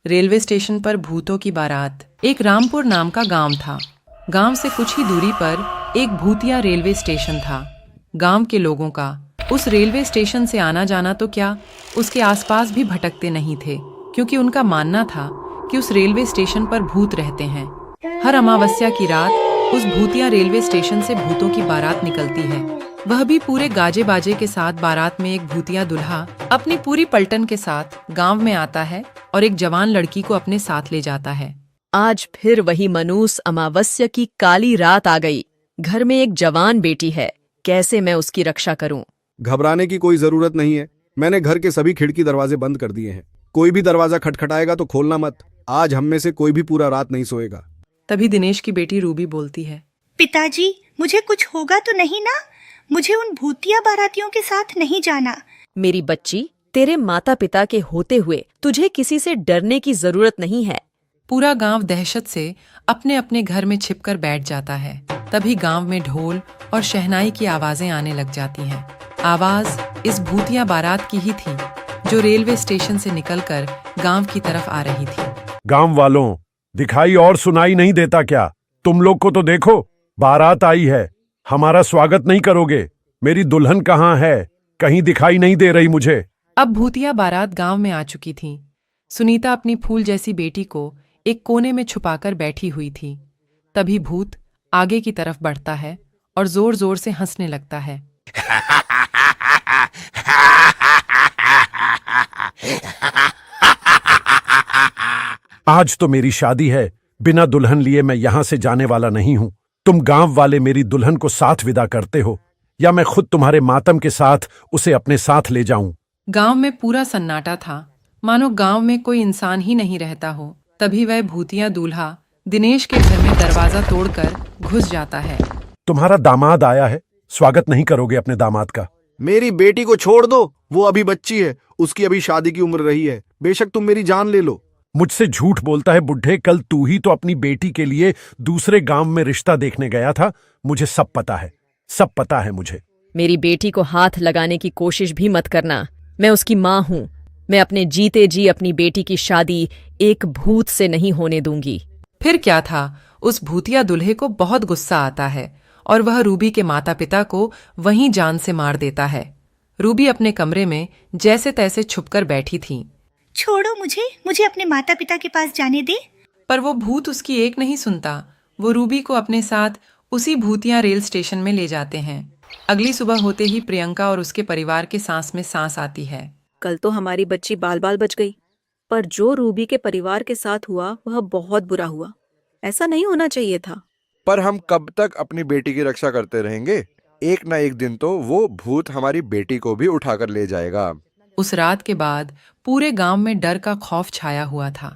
Railway station पर भूतों की बारात। एक रामपुर नाम का गांव था। गांव से कुछ ही दूरी पर एक भूतिया रेलवे स्टेशन था। गांव के लोगों का उस रेलवे स्टेशन से आना जाना तो क्या, उसके आसपास भी भटकते नहीं थे, क्योंकि उनका मानना था कि उस रेलवे स्टेशन पर भूत रहते हैं। हर अमावस्या की रात उस भूतिया रेलवे स्टेशन से भूतों की बारात निकलती है, वह भी पूरे गाजे बाजे के साथ। बारात में एक भूतिया दूल्हा अपनी पूरी पलटन के साथ गांव में आता है और एक जवान लड़की को अपने साथ ले जाता है। आज फिर वही मनूस अमावस्या की काली रात आ गई। घर में एक जवान बेटी है, कैसे मैं उसकी रक्षा करूं? घबराने की कोई जरूरत नहीं है। मैंने घर के सभी खिड़की दरवाजे बंद कर दिए हैं। कोई भी दरवाजा खटखटाएगा तो खोलना मत। आज हम में से कोई भी पूरा रात नहीं सोएगा। तभी दिनेश की बेटी रूबी बोलती है, पिताजी, मुझे कुछ होगा तो नहीं ना? मुझे उन भूतिया बारातियों के साथ नहीं जाना। मेरी बच्ची, तेरे माता पिता के होते हुए तुझे किसी से डरने की जरूरत नहीं है। पूरा गांव दहशत से अपने अपने घर में छिपकर बैठ जाता है। तभी गांव में ढोल और शहनाई की आवाजें आने लग जाती हैं। आवाज इस भूतिया बारात की ही थी, जो रेलवे स्टेशन से निकलकर गांव की तरफ आ रही थी। गांव वालों, दिखाई और सुनाई नहीं देता क्या? तुम लोग को तो देखो, बारात आई है। हमारा स्वागत नहीं करोगे? मेरी दुल्हन कहाँ है? कहीं दिखाई नहीं दे रही मुझे। अब भूतिया बारात गांव में आ चुकी थी। सुनीता अपनी फूल जैसी बेटी को एक कोने में छुपाकर बैठी हुई थी। तभी भूत आगे की तरफ बढ़ता है और जोर जोर से हंसने लगता है। आज तो मेरी शादी है, बिना दुल्हन लिए मैं यहां से जाने वाला नहीं हूं। तुम गांव वाले मेरी दुल्हन को साथ विदा करते हो, या मैं खुद तुम्हारे मातम के साथ उसे अपने साथ ले जाऊं? गांव में पूरा सन्नाटा था, मानो गांव में कोई इंसान ही नहीं रहता हो। तभी वह भूतिया दूल्हा दिनेश के घर में दरवाजा तोड़कर घुस जाता है। तुम्हारा दामाद आया है, स्वागत नहीं करोगे अपने दामाद का? मेरी बेटी को छोड़ दो, वो अभी बच्ची है, उसकी अभी शादी की उम्र रही है। बेशक तुम मेरी जान ले लो। मुझसे झूठ बोलता है बुढ़े। कल तू ही तो अपनी बेटी के लिए दूसरे गांव में रिश्ता देखने गया था। मुझे सब पता है, सब पता है मुझे। मेरी बेटी को हाथ लगाने की कोशिश भी मत करना। मैं उसकी माँ हूँ। मैं अपने जीते जी अपनी बेटी की शादी एक भूत से नहीं होने दूंगी। फिर क्या था, उस भूतिया दूल्हे को बहुत गुस्सा आता है और वह रूबी के माता पिता को वहीं जान से मार देता है। रूबी अपने कमरे में जैसे तैसे छुपकर बैठी थी। छोड़ो मुझे अपने माता पिता के पास जाने दे। पर वो भूत उसकी एक नहीं सुनता। वो रूबी को अपने साथ उसी भूतिया रेल स्टेशन में ले जाते हैं। अगली सुबह होते ही प्रियंका और उसके परिवार के सांस में सांस आती है। कल तो हमारी बच्ची बाल बाल बच गई, पर जो रूबी के परिवार के साथ हुआ वह बहुत बुरा हुआ। ऐसा नहीं होना चाहिए था। पर हम कब तक अपनी बेटी की रक्षा करते रहेंगे? एक ना एक दिन तो वो भूत हमारी बेटी को भी उठाकर ले जाएगा। उस रात के बाद पूरे गांव में डर का खौफ छाया हुआ था।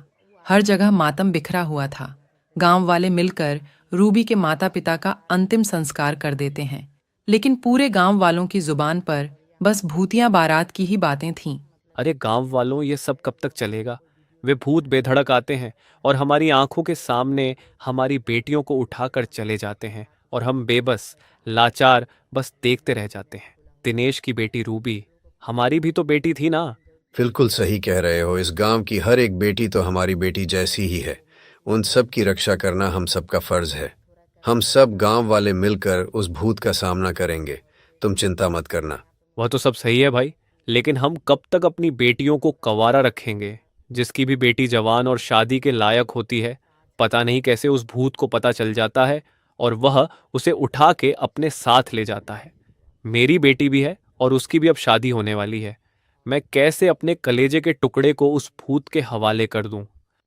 हर जगह मातम बिखरा हुआ था। गांव वाले मिलकर रूबी के माता पिता का अंतिम संस्कार कर देते हैं, लेकिन पूरे गांव वालों की जुबान पर बस भूतिया बारात की ही बातें थीं। अरे गांव वालों, ये सब कब तक चलेगा? वे भूत बेधड़क आते हैं और हमारी आंखों के सामने हमारी बेटियों को उठाकर चले जाते हैं, और हम बेबस लाचार बस देखते रह जाते हैं। दिनेश की बेटी रूबी हमारी भी तो बेटी थी ना? बिल्कुल सही कह रहे हो। इस गांव की हर एक बेटी तो हमारी बेटी जैसी ही है। उन सब की रक्षा करना हम सबका फर्ज है। हम सब गांव वाले मिलकर उस भूत का सामना करेंगे। तुम चिंता मत करना। वह तो सब सही है भाई, लेकिन हम कब तक अपनी बेटियों को कंवारा रखेंगे? जिसकी भी बेटी जवान और शादी के लायक होती है, पता नहीं कैसे उस भूत को पता चल जाता है और वह उसे उठा के अपने साथ ले जाता है। मेरी बेटी भी है और उसकी भी अब शादी होने वाली है। मैं कैसे अपने कलेजे के टुकड़े को उस भूत के हवाले कर दूं?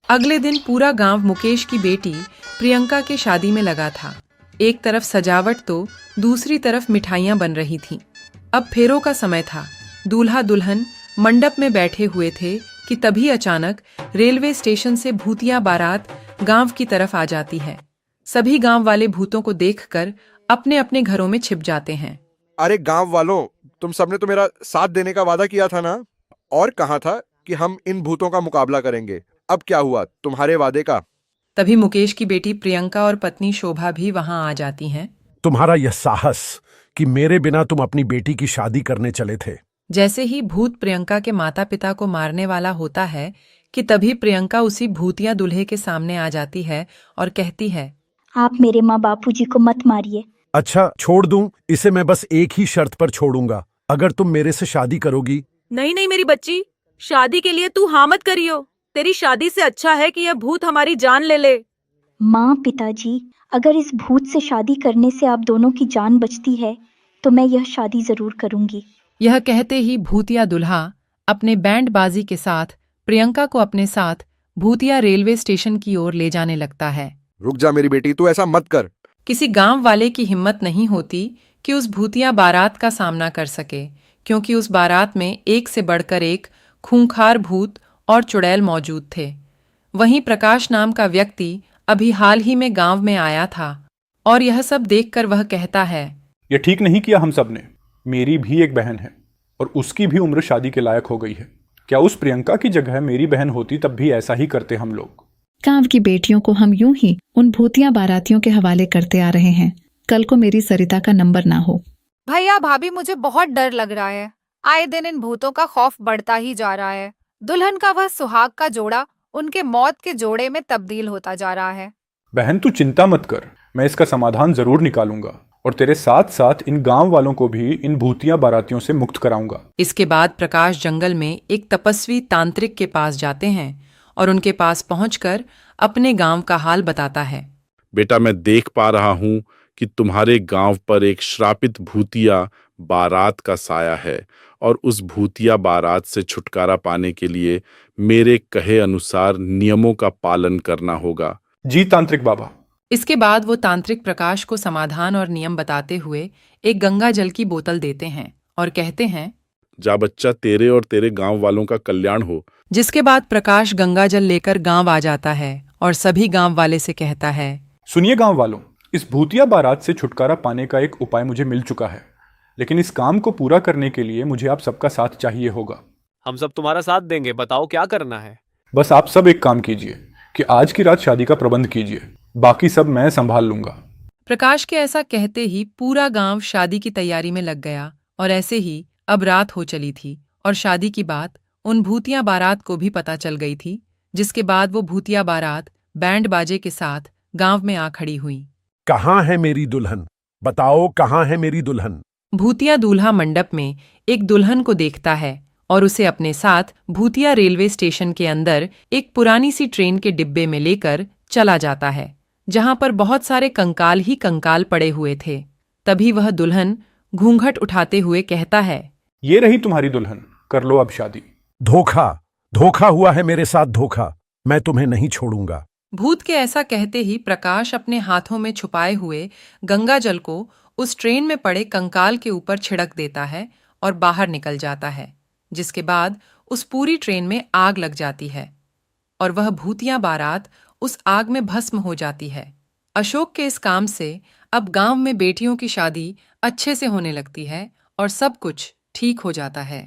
अगले दिन पूरा गांव मुकेश की बेटी प्रियंका के शादी में लगा था। एक तरफ सजावट तो दूसरी तरफ मिठाइयां बन रही थीं। अब फेरों का समय था। दूल्हा दुल्हन मंडप में बैठे हुए थे कि तभी अचानक रेलवे स्टेशन से भूतिया बारात गांव की तरफ आ जाती है। सभी गांव वाले भूतों को देखकर अपने अपने घरों में छिप जाते हैं। अरे गांव वालों, तुम सबने तो मेरा साथ देने का वादा किया था ना? और कहा था कि हम इन भूतों का मुकाबला करेंगे। अब क्या हुआ तुम्हारे वादे का? तभी मुकेश की बेटी प्रियंका और पत्नी शोभा भी वहां आ जाती हैं। तुम्हारा यह साहस कि मेरे बिना तुम अपनी बेटी की शादी करने चले थे। जैसे ही भूत प्रियंका के माता पिता को मारने वाला होता है कि तभी प्रियंका उसी भूतिया दूल्हे के सामने आ जाती है और कहती है, आप मेरे माँ बापूजी को मत मारिए। अच्छा छोड़ दूं, इसे मैं बस एक ही शर्त पर छोड़ूंगा, अगर तुम मेरे से शादी करोगी। नहीं नहीं मेरी बच्ची, शादी के लिए तू हाँ मत करियो। तेरी शादी से अच्छा है कि यह भूत हमारी जान ले ले। माँ पिताजी, अगर इस भूत से शादी करने से आप दोनों की जान बचती है तो मैं यह शादी जरूर करूंगी। यह कहते ही भूतिया दुल्हा अपने बैंड बाजी के साथ प्रियंका को अपने साथ भूतिया रेलवे स्टेशन की ओर ले जाने लगता है। रुक जा मेरी बेटी, तू ऐसा मत कर। किसी गांव वाले की हिम्मत नहीं होती कि उस भूतिया बारात का सामना कर सके, क्योंकि उस बारात में एक से बढ़कर एक खूंखार भूत और चुड़ैल मौजूद थे। वहीं प्रकाश नाम का व्यक्ति अभी हाल ही में गांव में आया था और यह सब देखकर वह कहता है, ये ठीक नहीं किया हम सब ने। मेरी भी एक बहन है और उसकी भी उम्र शादी के लायक हो गई है। क्या उस प्रियंका की जगह मेरी बहन होती तब भी ऐसा ही करते हम लोग। गांव की बेटियों को हम यूं ही उन भूतिया बारातियों के हवाले करते आ रहे हैं, कल को मेरी सरिता का नंबर ना हो। भैया भाभी, मुझे बहुत डर लग रहा है। आए दिन इन भूतों का खौफ बढ़ता ही जा रहा है। दुल्हन का वह सुहाग का जोड़ा उनके मौत के जोड़े में तब्दील होता जा रहा है। बहन तू चिंता मत कर, मैं इसका समाधान जरूर निकालूंगा और तेरे साथ साथ इन गांव वालों को भी इन भूतिया बारातियों से मुक्त कराऊंगा। इसके बाद प्रकाश जंगल में एक तपस्वी तांत्रिक के पास जाते हैं और उनके पास पहुंचकर अपने गांव का हाल बताता है। बेटा, मैं देख पा रहा हूं कि तुम्हारे गांव पर एक श्रापित भूतिया बारात का साया है और उस भूतिया बारात से छुटकारा पाने के लिए मेरे कहे अनुसार नियमों का पालन करना होगा। जी तांत्रिक बाबा। इसके बाद वो तांत्रिक प्रकाश को समाधान और नियम बताते हुए एक गंगा जल की बोतल देते हैं और कहते हैं, जा बच्चा, तेरे और तेरे गांव वालों का कल्याण हो। जिसके बाद प्रकाश गंगा जल लेकर गांव आ जाता है और सभी गांव वाले से कहता है, सुनिए गांव वालों, इस भूतिया बारात से छुटकारा पाने का एक उपाय मुझे मिल चुका है, लेकिन इस काम को पूरा करने के लिए मुझे आप सबका साथ चाहिए होगा। हम सब तुम्हारा साथ देंगे, बताओ क्या करना है। बस आप सब एक काम कीजिए कि आज की रात शादी का प्रबंध कीजिए, बाकी सब मैं संभाल लूंगा। प्रकाश के ऐसा कहते ही पूरा गांव शादी की तैयारी में लग गया और ऐसे ही अब रात हो चली थी और शादी की बात उन भूतिया बारात को भी पता चल गई थी, जिसके बाद वो भूतिया बारात बैंड बाजे के साथ गांव में आ खड़ी हुई। कहाँ है मेरी दुल्हन? बताओ कहाँ है मेरी दुल्हन? भूतिया दूल्हा मंडप में एक दुल्हन को देखता है और उसे अपने साथ भूतिया रेलवे स्टेशन के अंदर एक पुरानी सी ट्रेन के डिब्बे में लेकर चला जाता है, जहां पर बहुत सारे कंकाल ही कंकाल पड़े हुए थे। तभी वह दुल्हन घूंघट उठाते हुए कहता है, ये रही तुम्हारी दुल्हन, कर लो अब शादी। धोखा, धोखा हुआ है मेरे साथ, धोखा। मैं तुम्हें नहीं छोड़ूंगा। भूत के ऐसा कहते ही प्रकाश अपने हाथों में छुपाए हुए गंगा जल को उस ट्रेन में पड़े कंकाल के ऊपर छिड़क देता है और बाहर निकल जाता है, जिसके बाद उस पूरी ट्रेन में आग लग जाती है और वह भूतिया बारात उस आग में भस्म हो जाती है। अशोक के इस काम से अब गांव में बेटियों की शादी अच्छे से होने लगती है और सब कुछ ठीक हो जाता है।